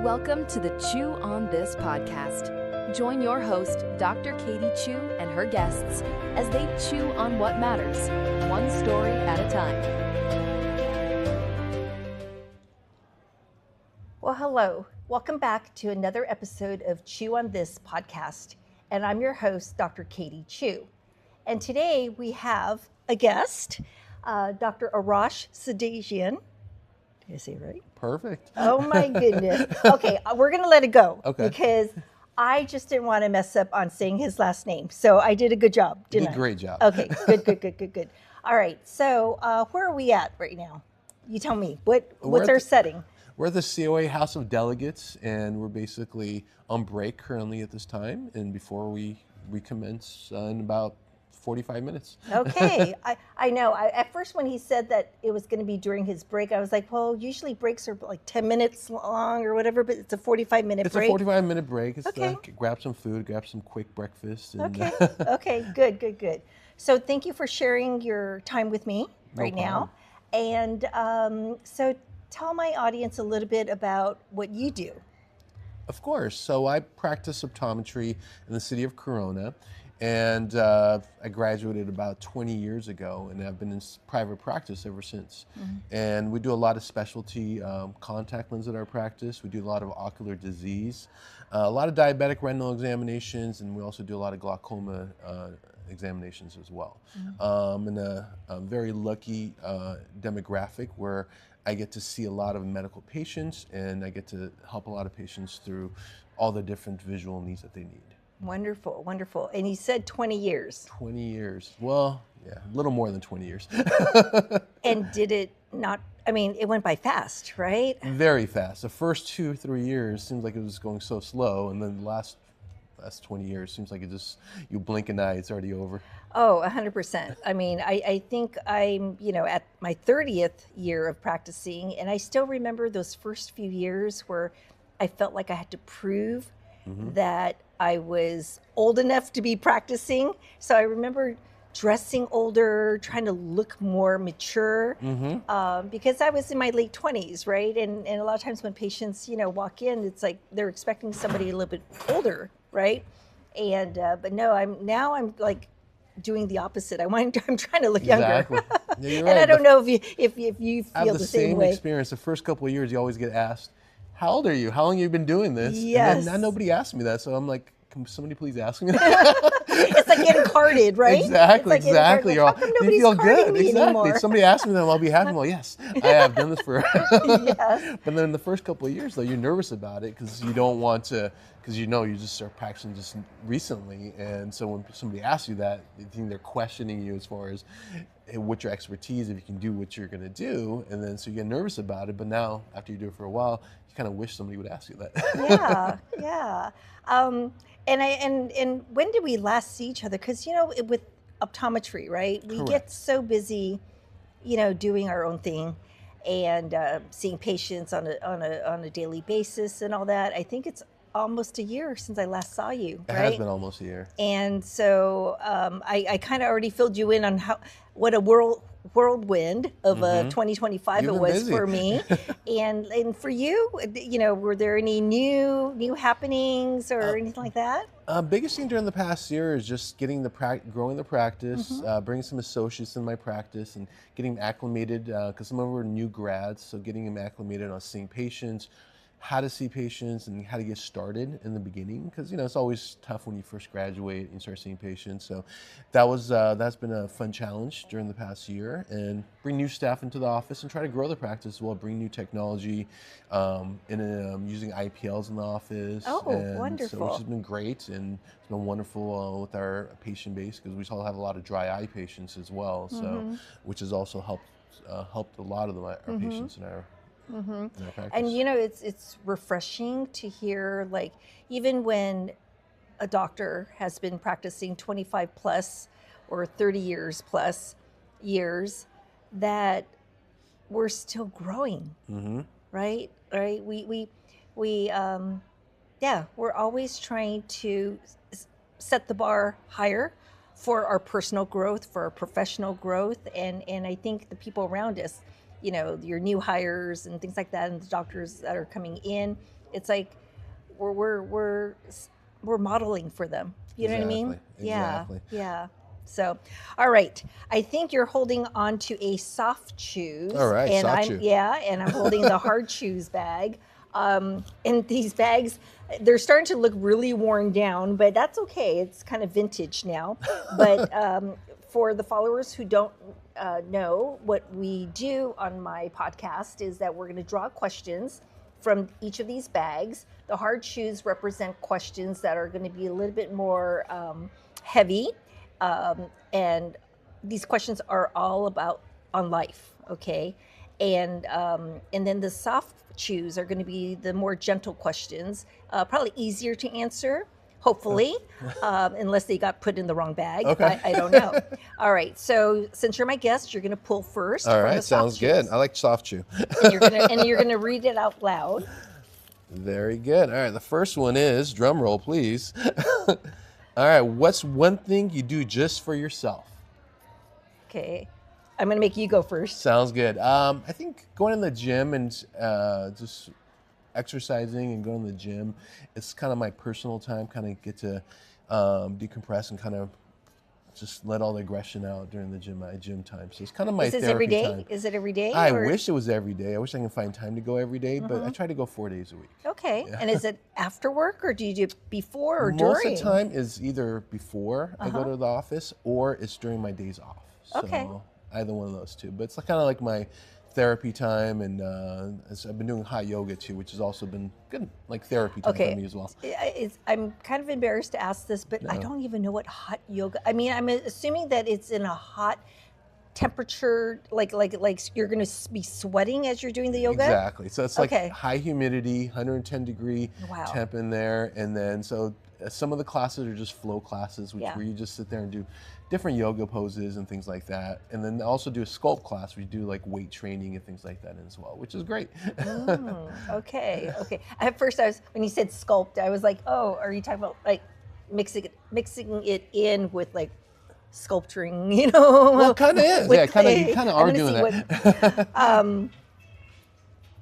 Welcome to the Chew on This podcast. Join your host, Dr. Katie Chew, and her guests as they chew on what matters, one story at a time. Well, hello. Welcome back to another episode of Chew on This podcast. And I'm your host, Dr. Katie Chew. And today we have a guest, Dr. Arash Sadeghian. Did I say it right? Perfect. Oh my goodness. Okay, we're going to let it go. Okay. Because I just didn't want to mess up on saying his last name. So I did a good job, didn't I? You did a great job. Okay, good. All right, so where are we at right now? You tell me. What's our setting? We're at the COA House of Delegates, and we're basically on break currently at this time. And before we recommence in about 45 minutes. Okay, I know. At first when he said that it was going to be during his break, I was like, well, usually breaks are like 10 minutes long or whatever, but it's a 45-minute break. It's a 45-minute break. It's okay. Grab some food, grab some quick breakfast. And Okay, good. So thank you for sharing your time with me right now. And so tell my audience a little bit about what you do. Of course. So I practice optometry in the city of Corona. And I graduated about 20 years ago, and I've been in private practice ever since. Mm-hmm. And we do a lot of specialty contact lens at our practice. We do a lot of ocular disease, a lot of diabetic retinal examinations, and we also do a lot of glaucoma examinations as well. Mm-hmm. And a very lucky demographic where I get to see a lot of medical patients, and I get to help a lot of patients through all the different visual needs that they need. Wonderful. And you said 20 years. 20 years. Well, yeah, a little more than 20 years. And did it not, it went by fast, right? Very fast. The first 2 or 3 years seemed like it was going so slow, and then the last 20 years seems like you blink an eye, it's already over. Oh, 100%. I think I'm, at my 30th year of practicing, and I still remember those first few years where I felt like I had to prove that I was old enough to be practicing. So I remember dressing older, trying to look more mature, because I was in my late 20s, right? And a lot of times when patients, walk in, it's like they're expecting somebody a little bit older, right? And but no, I'm like doing the opposite. I'm trying to look younger. Exactly. Yeah, you're right. And I don't know if you feel I have the same way. Experience. The first couple of years, you always get asked, how old are you? How long have you been doing this? Yes. And then nobody asked me that, so I'm like, can somebody please ask me that? It's like getting carded, right? Exactly. How come nobody's you feel carding good. me anymore? Exactly. Somebody asked me that, I'll be happy. Well, yes, I have done this for. Yes. But then the first couple of years, though, you're nervous about it because you don't want to, because you just start practicing just recently, and so when somebody asks you that, they think they're questioning you as far as what's your expertise, if you can do what you're going to do, and then so you get nervous about it. But now, after you do it for a while, you kind of wish somebody would ask you that. Yeah. And when did we last see each other? Because with optometry, right? We get so busy, doing our own thing, and seeing patients on a daily basis and all that. I think it's almost a year since I last saw you. It right? has been almost a year. And so I kind of already filled you in on what a whirlwind of 2025 You've it been was busy. for me. and for you, were there any new happenings or anything like that? Biggest thing during the past year is just getting growing the practice, bringing some associates in my practice, and getting them acclimated, because some of them were new grads, so getting them acclimated on seeing patients, how to see patients, and how to get started in the beginning, because it's always tough when you first graduate and start seeing patients. So that's been a fun challenge during the past year, and bring new staff into the office and try to grow the practice as well, bring new technology, using IPLs in the office. Oh, and wonderful. So, which has been great, and it's been wonderful with our patient base, because we still have a lot of dry eye patients as well, so which has also helped a lot of our patients in our practice. And it's refreshing to hear, like, even when a doctor has been practicing 25 plus or 30 years plus years, that we're still growing, right? We're always trying to set the bar higher for our personal growth, for our professional growth, and I think the people around us your new hires and things like that, and the doctors that are coming in. It's like we're modeling for them. You know what I mean? Exactly. Yeah. So, all right. I think you're holding on to a soft chews. All right, and soft chew. and I'm holding the hard chews bag. And these bags, they're starting to look really worn down, but that's okay. It's kind of vintage now. But for the followers who don't know, what we do on my podcast is that we're going to draw questions from each of these bags. The hard chews represent questions that are going to be a little bit more heavy. And these questions are all about on life, okay? And then the soft chews are going to be the more gentle questions, probably easier to answer, hopefully, unless they got put in the wrong bag. Okay. I don't know. All right, so since you're my guest, you're going to pull first. All from right, the soft sounds good. chews. I like soft chew. And you're gonna read it out loud. Very good. All right, the first one is, drum roll, please. All right, what's one thing you do just for yourself? Okay, I'm gonna make you go first. Sounds good. I think going to the gym and just exercising and going to the gym, it's kind of my personal time, kind of get to decompress and kind of just let all the aggression out during the gym time. So it's kind of my Is this therapy every day? time. Is it every day? I or- wish it was every day. I wish I can find time to go every day, but I try to go 4 days a week. Okay, and is it after work or do you do it before or Most during? of the time is either before I go to the office or it's during my days off. So Okay. either one of those two. But it's kind of like my therapy time, and I've been doing hot yoga too, which has also been good, like therapy time for me as well. I'm kind of embarrassed to ask this, but I don't even know what hot yoga. I mean, I'm assuming that it's in a hot temperature, like you're going to be sweating as you're doing the yoga. Exactly. So it's like Okay. high humidity, 110 degree Wow. temp in there, and then so some of the classes are just flow classes, which Yeah. where you just sit there and do different yoga poses and things like that. And then I also do a sculpt class where you do like weight training and things like that as well, which is great. Okay. At first, when you said sculpt, I was like, oh, are you talking about like mixing it in with like sculpturing? Well, it kind of is. with Yeah, clay. you kind of I'm are gonna doing see that.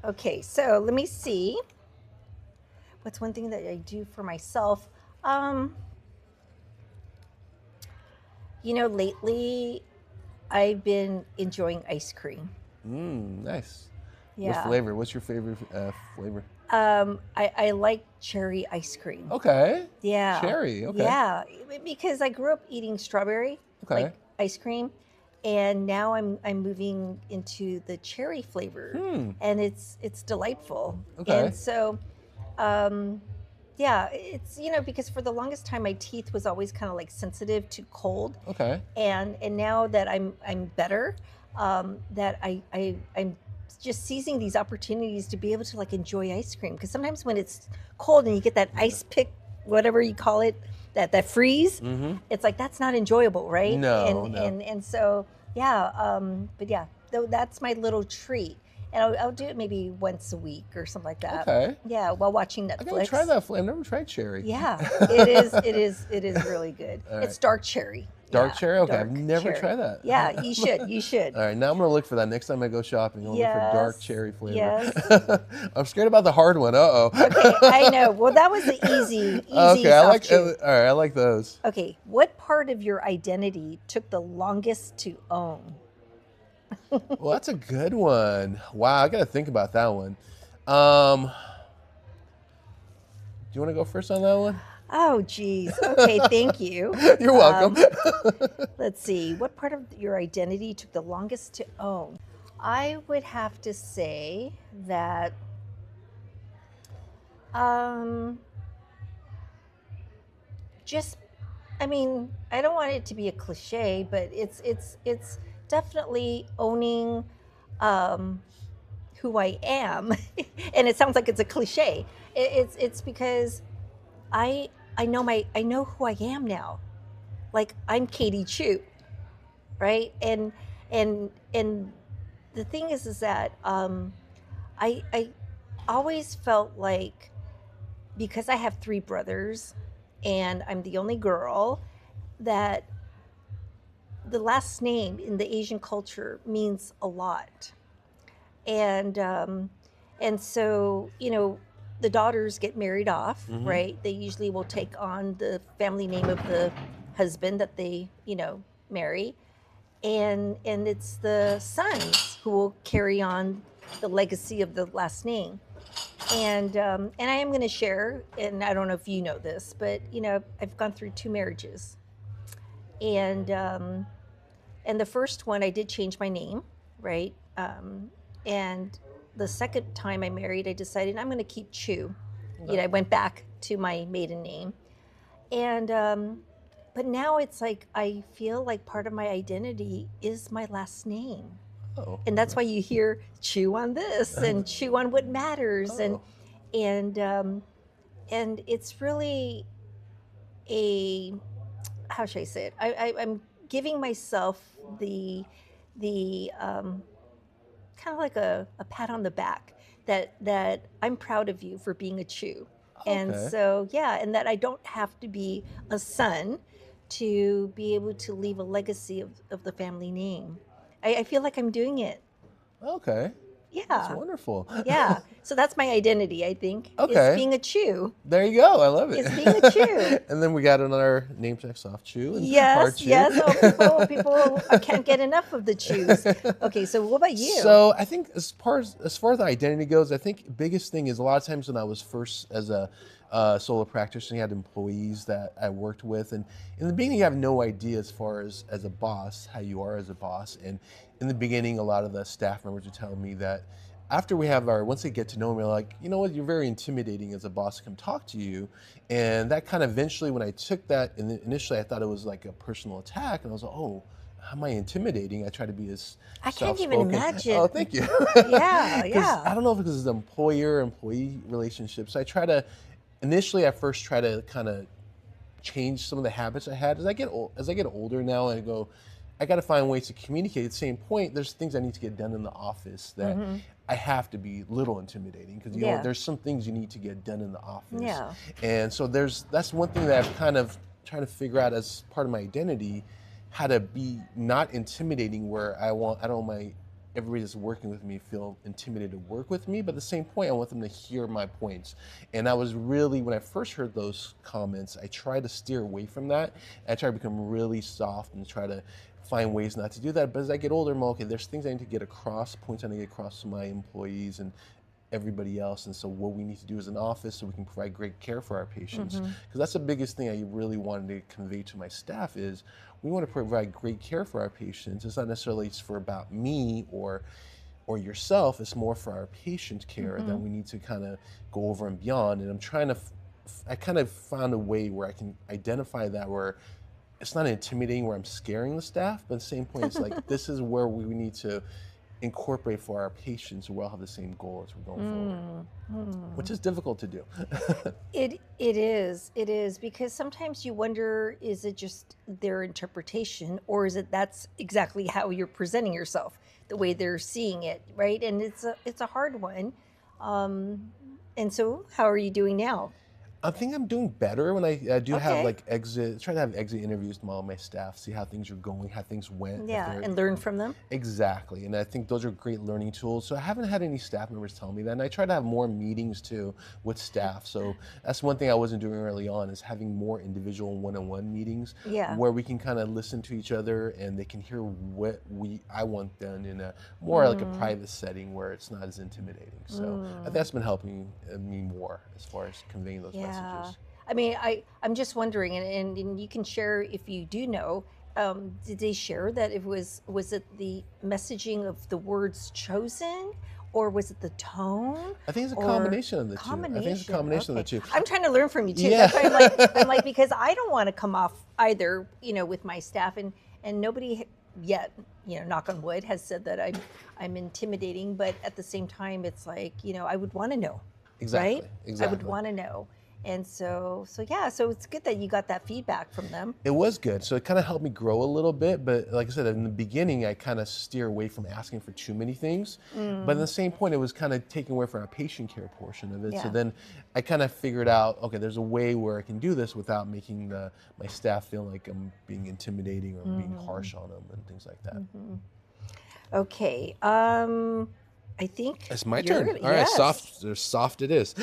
Okay, so let me see. What's one thing that I do for myself? Lately I've been enjoying ice cream. Nice. Yeah. What flavor? What's your favorite flavor? I like cherry ice cream. Okay. Yeah. Cherry. Okay. Yeah, because I grew up eating strawberry like ice cream, and now I'm moving into the cherry flavor, and it's delightful. Okay. And so, it's because for the longest time my teeth was always kind of like sensitive to cold. Okay. And now that I'm better, that I'm just seizing these opportunities to be able to like enjoy ice cream, because sometimes when it's cold and you get that ice pick, whatever you call it, that freeze, it's like that's not enjoyable, right? No. And so but yeah, that's my little treat. And I'll do it maybe once a week or something like that. Okay. Yeah, while watching Netflix. I gotta try that flavor. I've never tried cherry. Yeah, it is really good. Right. It's dark cherry. Dark Yeah, cherry? Okay, I've dark never cherry. tried that. Yeah, you should. All right, now I'm gonna look for that next time I go shopping. I'll look for dark cherry flavor. Yes. I'm scared about the hard one. Okay, I know. Well, that was the easy Okay, I soft like. chew. All right, I like those. Okay, what part of your identity took the longest to own? Well, that's a good one. Wow, I got to think about that one. Do you want to go first on that one? Oh, geez. Okay, thank you. You're welcome. Let's see. What part of your identity took the longest to own? I would have to say that I don't want it to be a cliche, but it's definitely owning who I am. And it sounds like it's a cliche. It's because I know who I am now. Like, I'm Katie Chu, right? And the thing is that I always felt like, because I have 3 brothers and I'm the only girl, that the last name in the Asian culture means a lot. And so, the daughters get married off, right? They usually will take on the family name of the husband that they, marry. And it's the sons who will carry on the legacy of the last name. And I am going to share, and I don't know if you know this, but I've gone through 2 marriages, and the first one I did change my name, right? And the second time I married, I decided I'm going to keep Chu. I went back to my maiden name, and but now it's like I feel like part of my identity is my last name. Oh, and that's why you hear chew on this and chew on what matters. And it's really how should I say it? I'm giving myself the kind of like a pat on the back that I'm proud of you for being a chew. And so, and that I don't have to be a son to be able to leave a legacy of the family name. I feel like I'm doing it. Okay. Yeah. That's wonderful. Yeah. So that's my identity, I think. Okay. Is being a chew. There you go. I love it. Is being a chew. And then we got another name check, soft chew. And hard chew. Yes. Oh, people can't get enough of the chews. Okay, so what about you? So I think as far as the identity goes, I think the biggest thing is a lot of times when I was first as a solo practitioner, you had employees that I worked with, and in the beginning you have no idea as far as a boss, how you are as a boss. And in the beginning, a lot of the staff members would tell me that after we have once they get to know me, they're like, you know what, you're very intimidating as a boss to come talk to you. And that kind of eventually, when I took that, and initially I thought it was like a personal attack, and I was like, oh, how am I intimidating? I try to be as I can't even imagine. Oh, thank you. Yeah. I don't know if it's the employer-employee relationship. So I try to, initially I first try to kind of change some of the habits I had. As I get older now, I go, I got to find ways to communicate. At the same point, there's things I need to get done in the office that I have to be little intimidating, because you know there's some things you need to get done in the office. Yeah. And so that's one thing that I've kind of trying to figure out as part of my identity, how to be not intimidating, where I don't want my everybody that's working with me feel intimidated to work with me, but at the same point, I want them to hear my points. And I was really, when I first heard those comments, I tried to steer away from that. I tried to become really soft and try to find ways not to do that. But as I get older, I'm okay, there's things I need to get across, points I need to get across to my employees and everybody else. And so what we need to do as an office so we can provide great care for our patients. Because that's the biggest thing I really wanted to convey to my staff is we want to provide great care for our patients. It's not necessarily just for about me or yourself. It's more for our patient care that we need to kind of go over and beyond. And I'm trying to, I kind of found a way where I can identify that, where it's not intimidating, where I'm scaring the staff, but at the same point, it's like, this is where we need to incorporate for our patients who all have the same goal as we're going forward, which is difficult to do. It is, because sometimes you wonder, is it just their interpretation, or is it that's exactly how you're presenting yourself, the way they're seeing it, right? And it's a hard one. And so how are you doing now? I think I'm doing better when I do have try to have exit interviews with all my staff, see how things are going, how things went. Yeah, and learn from them. Exactly, and I think those are great learning tools. So I haven't had any staff members tell me that, and I try to have more meetings too with staff. So that's one thing I wasn't doing early on, is having more individual one-on-one meetings where we can kind of listen to each other and they can hear what I want done in a more like a private setting where it's not as intimidating. So I think that's been helping me more as far as conveying those messages. I mean, I'm just wondering, and you can share if you do know, did they share that was it the messaging of the words chosen, or was it the tone? I think it's a combination of the two. I think it's a combination of the two. I'm trying to learn from you too. Yeah. That's why I'm like, because I don't want to come off either, with my staff, and nobody yet, knock on wood, has said that I'm intimidating, but at the same time, it's like, I would want to know. Exactly. Right? Exactly. I would want to know. And so it's good that you got that feedback from them. It was good. So it kind of helped me grow a little bit. But like I said, in the beginning, I kind of steer away from asking for too many things. But at the same point, it was kind of taking away from our patient care portion of it. Yeah. So then I kind of figured out, okay, there's a way where I can do this without making my staff feel like I'm being intimidating or being harsh on them and things like that. Okay. I think It's my turn. All right, yes. soft it is.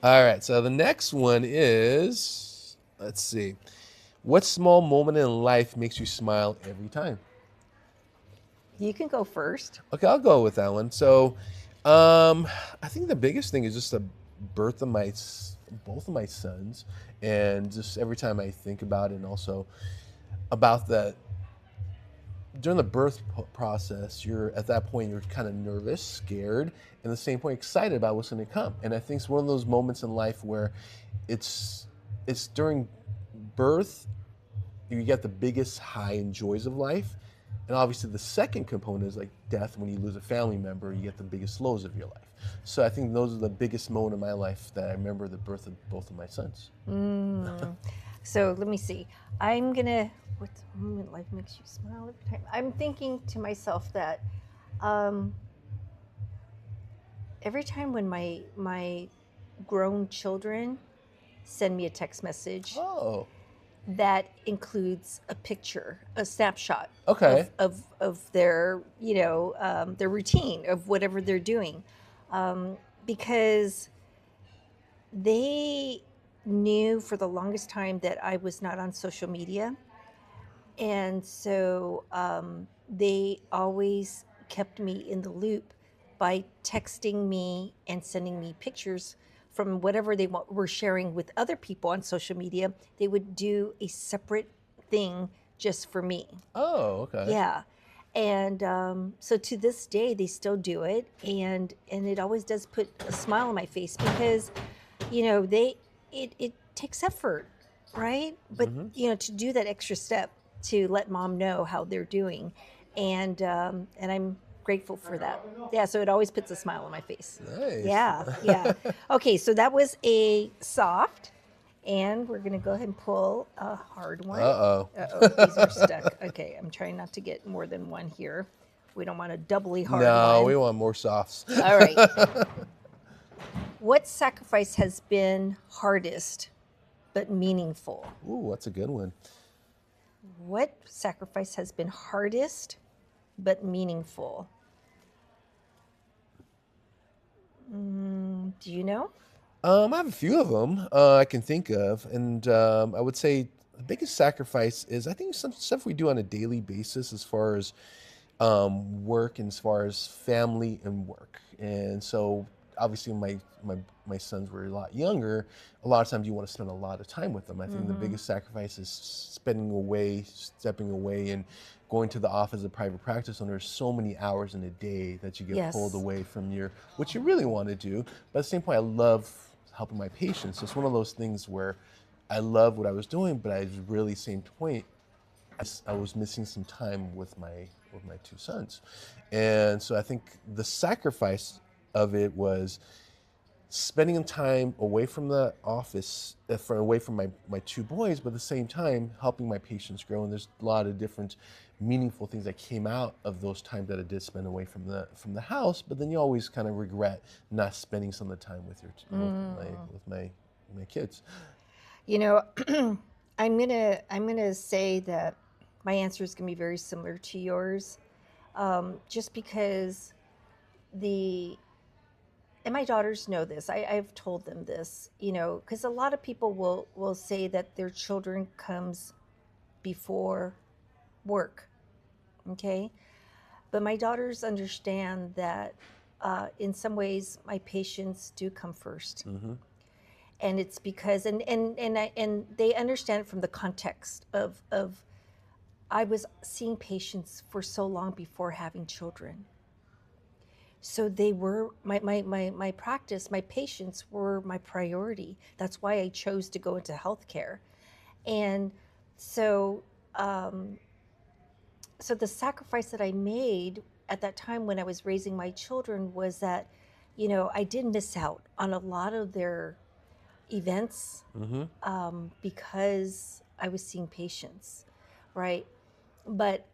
All right, so the next one is, let's see. What small moment in life makes you smile every time? You can go first. Okay, I'll go with that one. So, I think the biggest thing is just the birth of both of my sons, and just every time I think about it, and also about the during the birth process, you're at that point you're kind of nervous, scared, and at the same point excited about what's going to come. And I think it's one of those moments in life where it's during birth you get the biggest high and joys of life. And obviously the second component is like death. When you lose a family member, you get the biggest lows of your life. So I think those are the biggest moment in my life that I remember, the birth of both of my sons. So let me see. I'm gonna. What moment in life makes you smile every time? I'm thinking to myself that every time when my grown children send me a text message. Oh. That includes a picture, a snapshot Okay. of their, their routine of whatever they're doing. Because they knew for the longest time that I was not on social media. And so they always kept me in the loop by texting me and sending me pictures from whatever they were sharing with other people on social media. They would do a separate thing just for me. Oh, okay. Yeah. And so to this day, they still do it. And it always does put a smile on my face because, it takes effort, right? But, to do that extra step to let mom know how they're doing. And I'm grateful for that. Yeah, so it always puts a smile on my face. Nice. Yeah. Okay, so that was a soft, and we're gonna go ahead and pull a hard one. Uh-oh. These are stuck. Okay, I'm trying not to get more than one here. We don't want a doubly hard one. No, we want more softs. All right. What sacrifice has been hardest but meaningful? Ooh, that's a good one. What sacrifice has been hardest but meaningful? Do you know? I have a few of them I can think of, and I would say the biggest sacrifice is I think some stuff we do on a daily basis as far as work and as far as family and work. And so obviously my sons were a lot younger. A lot of times you want to spend a lot of time with them. I think the biggest sacrifice is stepping away and going to the office of private practice owner. There's so many hours in a day that you get pulled away from what you really want to do. But at the same point, I love helping my patients. It's one of those things where I love what I was doing, but I really, same point, I was missing some time with my two sons. And so I think the sacrifice of it was spending time away from the office, away from my two boys, but at the same time helping my patients grow. And there's a lot of different meaningful things that came out of those times that I did spend away from the house. But then you always kind of regret not spending some of the time with my kids. I'm gonna say that my answer is gonna be very similar to yours, just because and my daughters know this. I've told them this, because a lot of people will say that their children comes before work, okay? But my daughters understand that in some ways my patients do come first. And it's because, and they understand it from the context of I was seeing patients for so long before having children. So they were my practice, my patients were my priority. That's why I chose to go into healthcare. And so so the sacrifice that I made at that time when I was raising my children was that, I did miss out on a lot of their events because I was seeing patients, right? But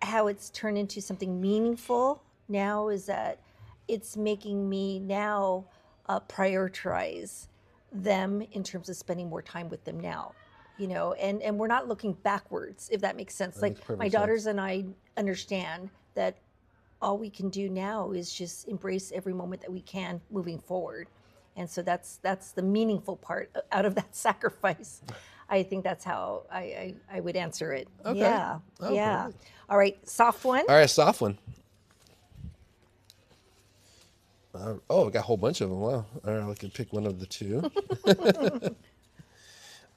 how it's turned into something meaningful now is that it's making me now prioritize them in terms of spending more time with them now, and we're not looking backwards, if that makes sense. Like my daughters and I understand that all we can do now is just embrace every moment that we can moving forward. And so that's the meaningful part out of that sacrifice. I think that's how I would answer it. Okay. Yeah. Oh, Yeah. perfect. All right. Soft one. All right, soft one. Oh, I got a whole bunch of them. Wow. All right, I can pick one of the two.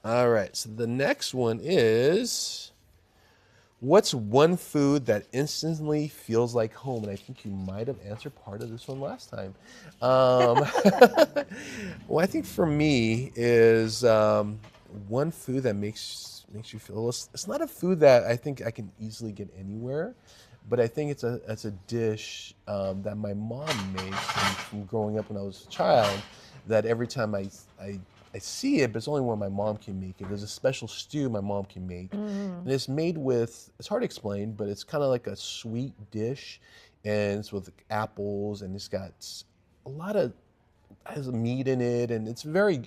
All right, so the next one is, what's one food that instantly feels like home? And I think you might have answered part of this one last time. Well, I think for me is one food that makes you feel. It's not a food that I think I can easily get anywhere, but I think it's a dish that my mom made from growing up when I was a child. That every time I see it, but it's only when my mom can make it. There's a special stew my mom can make. And it's made with, it's hard to explain, but it's kind of like a sweet dish. And it's with apples, and it's got a lot of, has meat in it, and it's very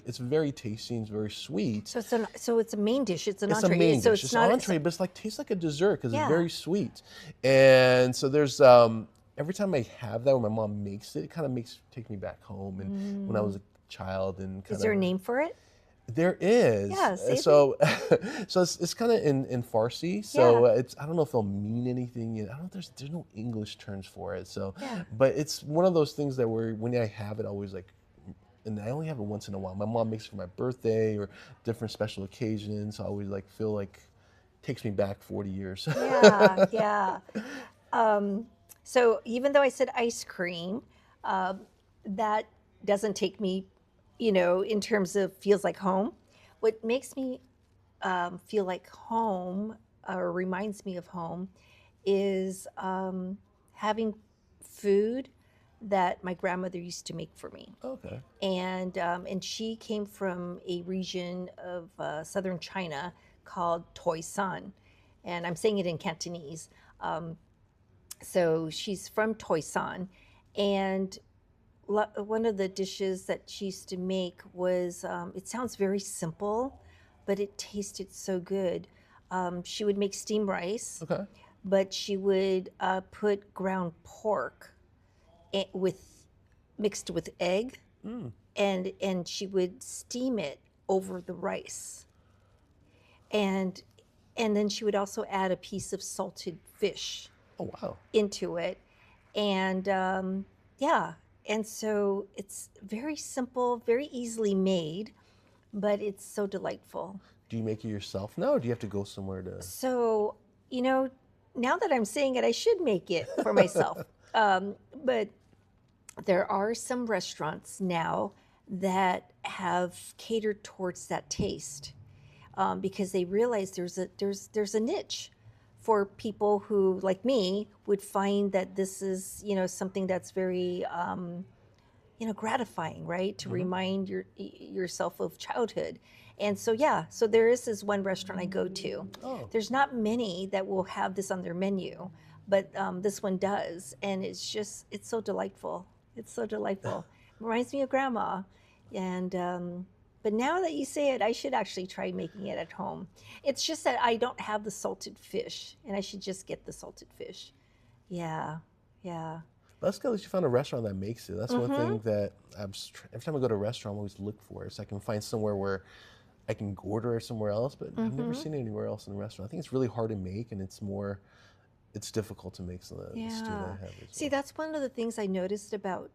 tasty and it's very sweet. So it's a main dish. It's an It's entree. a main so dish. It's not an entree, but it's like tastes like a dessert because Yeah. it's very sweet. And so there's every time I have that when my mom makes it, it kind of take me back home and when I was a child and kind Is there a name for it? There is. Yeah, see? So it's kind of in Farsi. So Yeah. I don't know if it'll mean anything. I don't. There's no English terms for it. So, Yeah. but it's one of those things that when I have it, I always like. And I only have it once in a while. My mom makes it for my birthday or different special occasions. So I always feel like it takes me back 40 years. Yeah, yeah. So even though I said ice cream, that doesn't take me, in terms of feels like home. What makes me feel like home or reminds me of home is having food that my grandmother used to make for me. Okay. And she came from a region of southern China called Toisan, and I'm saying it in Cantonese. So she's from Toisan, and one of the dishes that she used to make was, it sounds very simple, but it tasted so good. She would make steamed rice, Okay. but she would put ground pork mixed with egg, and she would steam it over the rice, and then she would also add a piece of salted fish Oh wow. into it, and yeah, and so it's very simple, very easily made, but it's so delightful. Do you make it yourself now, or do you have to go somewhere to? So now that I'm saying it, I should make it for myself, but there are some restaurants now that have catered towards that taste, because they realize there's a niche for people who, like me, would find that this is something that's very gratifying, right? To remind yourself of childhood. And so so there is this one restaurant I go to. Oh. There's not many that will have this on their menu, but this one does, and it's so delightful. It's so delightful. It reminds me of grandma. And but now that you say it, I should actually try making it at home. It's just that I don't have the salted fish, and I should just get the salted fish. Yeah. That's good that you found a restaurant that makes it. That's one thing that every time I go to a restaurant, I always look for it. So I can find somewhere where I can order it somewhere else, but I've never seen it anywhere else in a restaurant. I think it's really hard to make, and it's difficult to make some of the stew that I have. See, that's one of the things I noticed about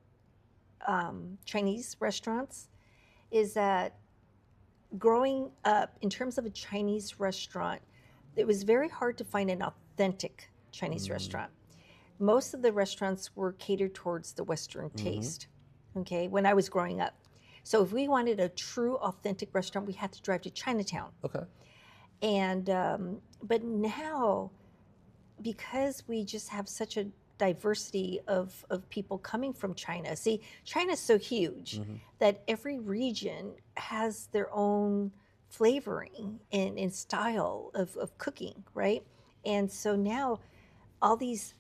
Chinese restaurants is that growing up, in terms of a Chinese restaurant, it was very hard to find an authentic Chinese restaurant. Most of the restaurants were catered towards the Western taste, okay, when I was growing up. So if we wanted a true authentic restaurant, we had to drive to Chinatown. Okay. And but now, because we just have such a diversity of people coming from China. See, China's so huge that every region has their own flavoring and style of cooking, right? And so now all these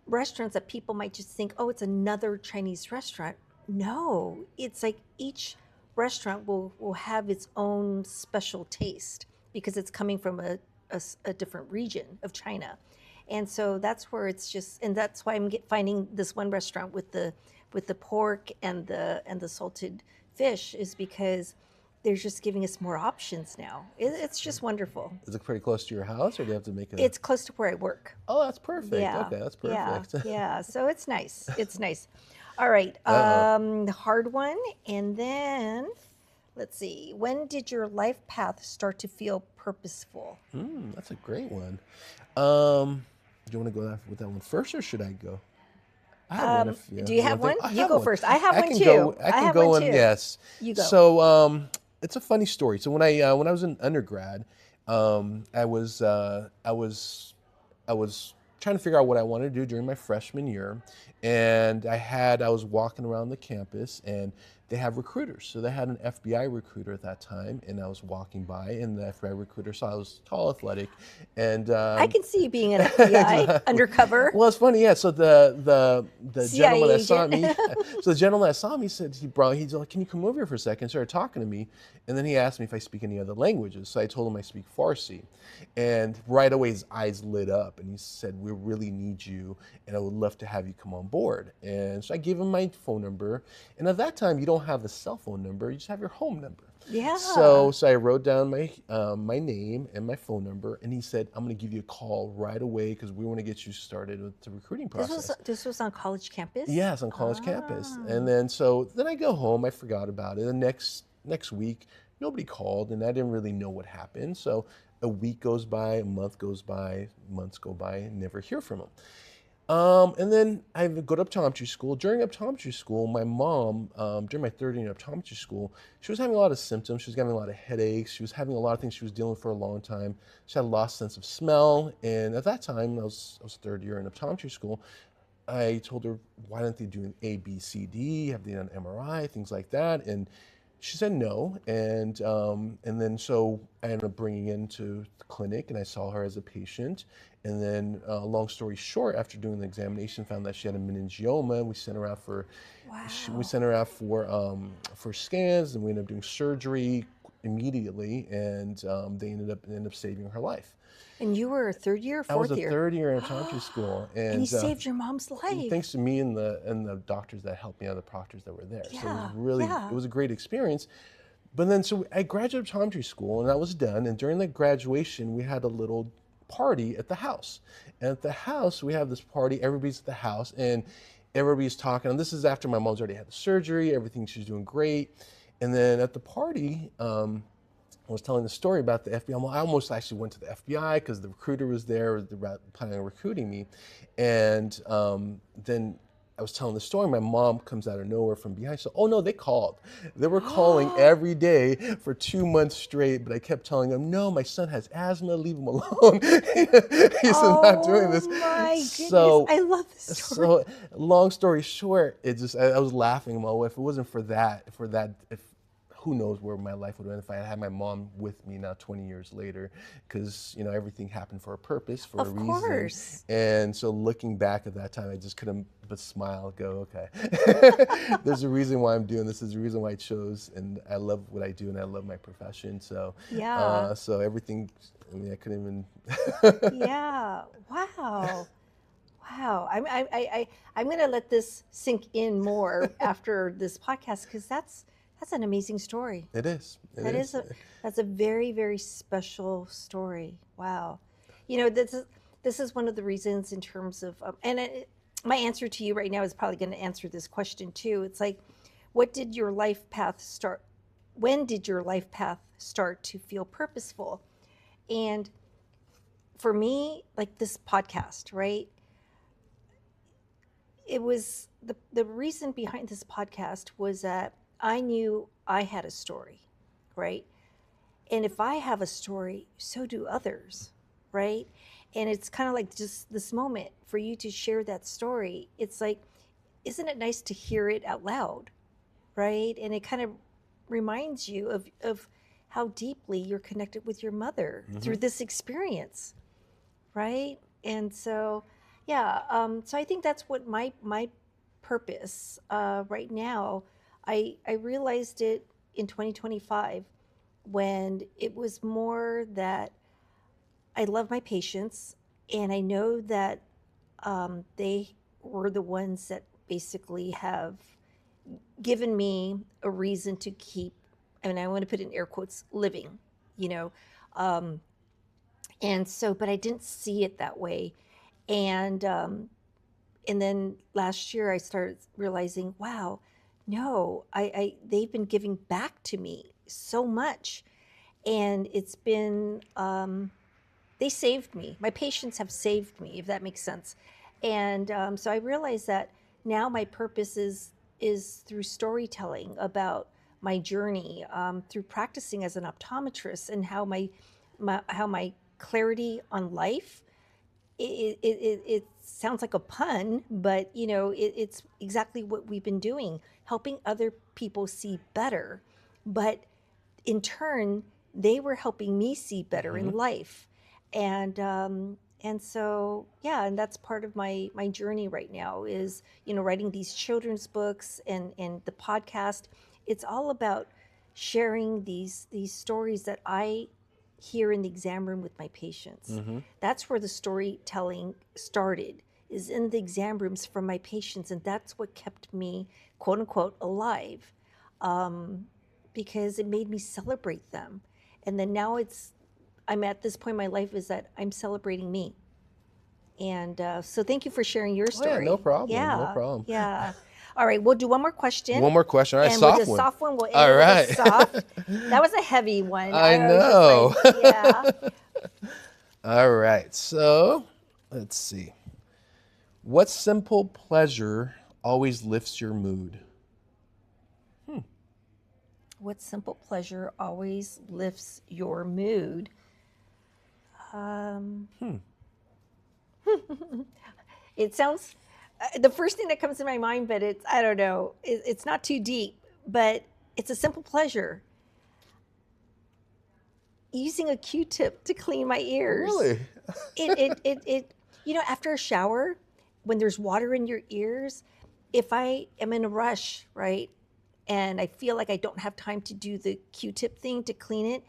restaurants that people might just think, oh, it's another Chinese restaurant. No, it's like each restaurant will have its own special taste because it's coming from a different region of China. And so that's where it's just, and that's why I'm finding this one restaurant with the pork and the salted fish, is because they're just giving us more options now. It's just wonderful. Is it pretty close to your house, or do you have to make it? It's close to where I work. Oh, that's perfect. Yeah. Okay, that's perfect. Yeah. So it's nice. It's nice. All right. The hard one, and then let's see. When did your life path start to feel purposeful? That's a great one. Do you want to go with that one first, or should I go? I have one. Do you have one? You go first. I have one can too. I can go on. Yes. You go. So it's a funny story. So when I was in undergrad, I was trying to figure out what I wanted to do during my freshman year, and I was walking around the campus, and they have recruiters. So they had an FBI recruiter at that time, and I was walking by, and the FBI recruiter saw I was tall, athletic, and I can see you being an FBI undercover. Well, it's funny, yeah. So the gentleman that saw me, said he's like, "Can you come over here for a second?" Started talking to me, and then he asked me if I speak any other languages. So I told him I speak Farsi, and right away his eyes lit up, and he said, "We really need you, and I would love to have you come on board." And so I gave him my phone number, and at that time you don't have a cell phone number; you just have your home number. Yeah. So I wrote down my name and my phone number, and he said, "I'm going to give you a call right away because we want to get you started with the recruiting process." This was on college campus? Yes, on college campus. And then I go home. I forgot about it. The next week, nobody called, and I didn't really know what happened. So a week goes by, a month goes by, months go by, and never hear from him. And then I go to optometry school. During optometry school, my mom, during my third year in optometry school, she was having a lot of symptoms. She was having a lot of headaches. She was having a lot of things she was dealing with for a long time. She had a lost sense of smell. And at that time, I was third year in optometry school. I told her, why don't they do an A, B, C, D, have they done an MRI, things like that? And she said no, and then so I ended up bringing into the clinic, and I saw her as a patient. And then, long story short, after doing the examination, found that she had a meningioma. We sent her out for, for scans, and we ended up doing surgery immediately, and they ended up saving her life. And you were a third year, or fourth year? I was a third year in optometry school, and you saved your mom's life. Thanks to me and the doctors that helped me out, the proctors that were there. So it was a great experience. But then, so I graduated optometry school, and I was done. And during the graduation, we had a little party at the house. And at the house, we have this party. Everybody's at the house, and everybody's talking. And this is after my mom's already had the surgery. Everything, she's doing great. And then at the party, I was telling the story about the FBI. Well, I almost actually went to the FBI because the recruiter was there, planning on recruiting me. And then I was telling the story. My mom comes out of nowhere from behind. So, oh no, they called. They were calling every day for 2 months straight. But I kept telling them, no, my son has asthma. Leave him alone. He's not doing this. Oh my goodness! I love this story. So, long story short, I was laughing. Well, if it wasn't for that, who knows where my life would have been if I had my mom with me now 20 years later, because everything happened for a purpose, for a reason. Of course. And so looking back at that time, I just couldn't but smile, go, okay. There's a reason why I'm doing this. There's a reason why I chose, and I love what I do, and I love my profession. So so everything, I couldn't even. Yeah. Wow. Wow. I'm going to let this sink in more after this podcast, because that's an amazing story. It is. That's a very, very special story. Wow. This is one of the reasons in terms of, my answer to you right now is probably going to answer this question too. It's like, when did your life path start to feel purposeful? And for me, like this podcast, right? It was the reason behind this podcast was that I knew I had a story, right? And if I have a story, so do others, right? And it's kind of like just this moment for you to share that story. It's like, isn't it nice to hear it out loud, right? And it kind of reminds you of how deeply you're connected with your mother through this experience, right? And so, so I think that's what my purpose right now. I realized it in 2025 when it was more that I love my patients, And I know that they were the ones that basically have given me a reason to keep, and I want to put in air quotes, living, you know. And so, but I didn't see it that way. And then last year I started realizing, wow, no, they've been giving back to me so much. And it's been, they saved me. My patients have saved me, if that makes sense. And so I realized that now my purpose is through storytelling about my journey, through practicing as an optometrist, and how my clarity on life, it sounds like a pun, but you know, it's exactly what we've been doing, helping other people see better. But in turn, they were helping me see better in life. And so, yeah, and that's part of my journey right now is, you know, writing these children's books and the podcast. It's all about sharing these stories that I hear in the exam room with my patients. That's where the storytelling started, is in the exam rooms from my patients. And that's what kept me, quote unquote, alive, because it made me celebrate them. And then now I'm at this point in my life is that I'm celebrating me. And so thank you for sharing your story. Oh, yeah, no problem. Yeah, No problem. yeah. All right, we'll do one more question. One more question. All right, and soft with a one. soft one, we'll end All right. with a soft. That was a heavy one. I was know. just like, yeah. All right, so let's see. What simple pleasure always lifts your mood? What simple pleasure always lifts your mood? It sounds, the first thing that comes to my mind, but I don't know, it's not too deep, but it's a simple pleasure. Using a Q-tip to clean my ears. Really? It you know, after a shower, when there's water in your ears, if I am in a rush, right, and I feel like I don't have time to do the Q-tip thing to clean it,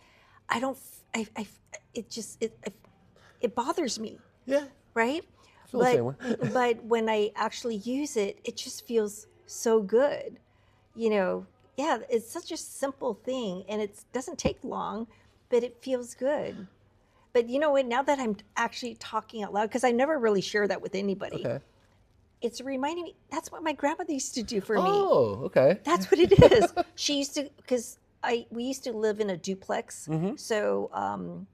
it bothers me. Yeah. Right? I feel the same way. But when I actually use it, it just feels so good. You know, yeah, it's such a simple thing and it doesn't take long, but it feels good. But you know what, now that I'm actually talking out loud, because I never really share that with anybody, Okay. it's reminding me, that's what my grandmother used to do for me. Oh, okay. That's what it is. She used to, because we used to live in a duplex. So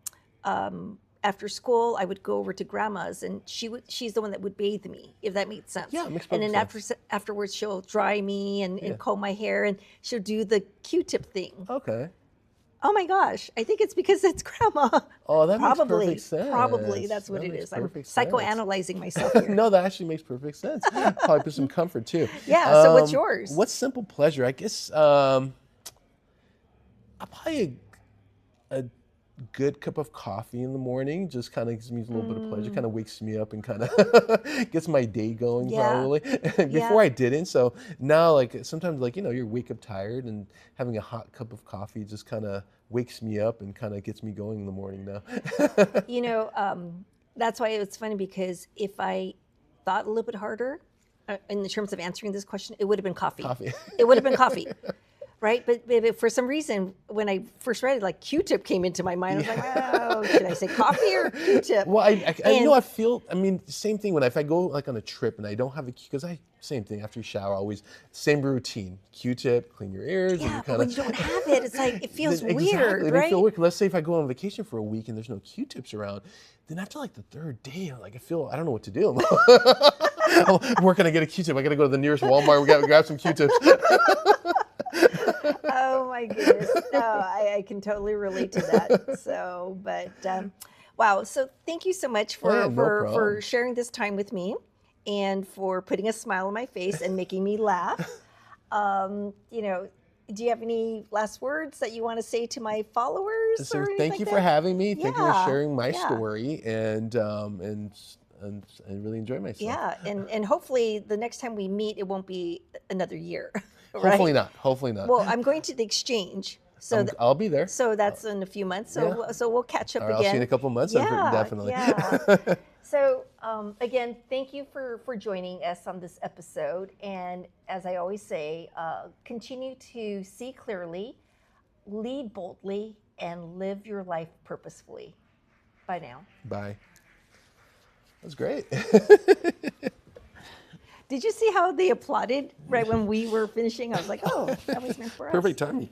after school, I would go over to grandma's, and she's the one that would bathe me, if that makes sense. Yeah, it makes and perfect then sense. afterwards, she'll dry me and comb my hair, and she'll do the Q-tip thing. Okay. Oh my gosh, I think it's because it's grandma. Oh, that makes Probably, perfect sense. probably that's what That it makes is. I'm perfect sense. psychoanalyzing myself here. No, that actually makes perfect sense. Probably put some comfort too. Yeah, so what's yours? What simple pleasure? I guess I'll probably a good cup of coffee in the morning just kind of gives me a little bit of pleasure, kind of wakes me up and kind of gets my day going probably. Before I didn't, so now like sometimes like, you know, you wake up tired and having a hot cup of coffee just kind of wakes me up and kind of gets me going in the morning now. You know, that's why it's funny, because if I thought a little bit harder in the terms of answering this question, it would have been coffee. It would have been coffee. Right? But for some reason, when I first read it, like Q-tip came into my mind. I was like, oh, should I say coffee or Q-tip? Well, I know I feel, I mean, same thing when if I go like on a trip and I don't have a, because same thing after you shower, always same routine. Q-tip, clean your ears. Yeah, and but when you don't have it, it's like, it feels weird, It right? feel weird. Let's say if I go on vacation for a week and there's no Q-tips around, then after like the third day, I don't know what to do. Where can I get a Q-tip? I got to go to the nearest Walmart. We got to grab some Q-tips. Oh my goodness. No, I can totally relate to that. So, but wow. So thank you so much for sharing this time with me and for putting a smile on my face and making me laugh. You know, do you have any last words that you want to say to my followers? So or thank you for having me. Thank you for sharing my Yeah. story and I really enjoyed myself. Yeah, and hopefully the next time we meet, it won't be another year. Right? Hopefully not. Hopefully not. Well, I'm going to the exchange, so I'll be there. so that's in a few months. So Yeah. so we'll catch up All right, again. I'll see you in a couple of months. Yeah, Definitely. Yeah. So again, thank you for joining us on this episode. And as I always say, continue to see clearly, lead boldly, and live your life purposefully. Bye now. Bye. That was great. Did you see how they applauded right when we were finishing? I was like, oh, that was meant for us. Perfect timing.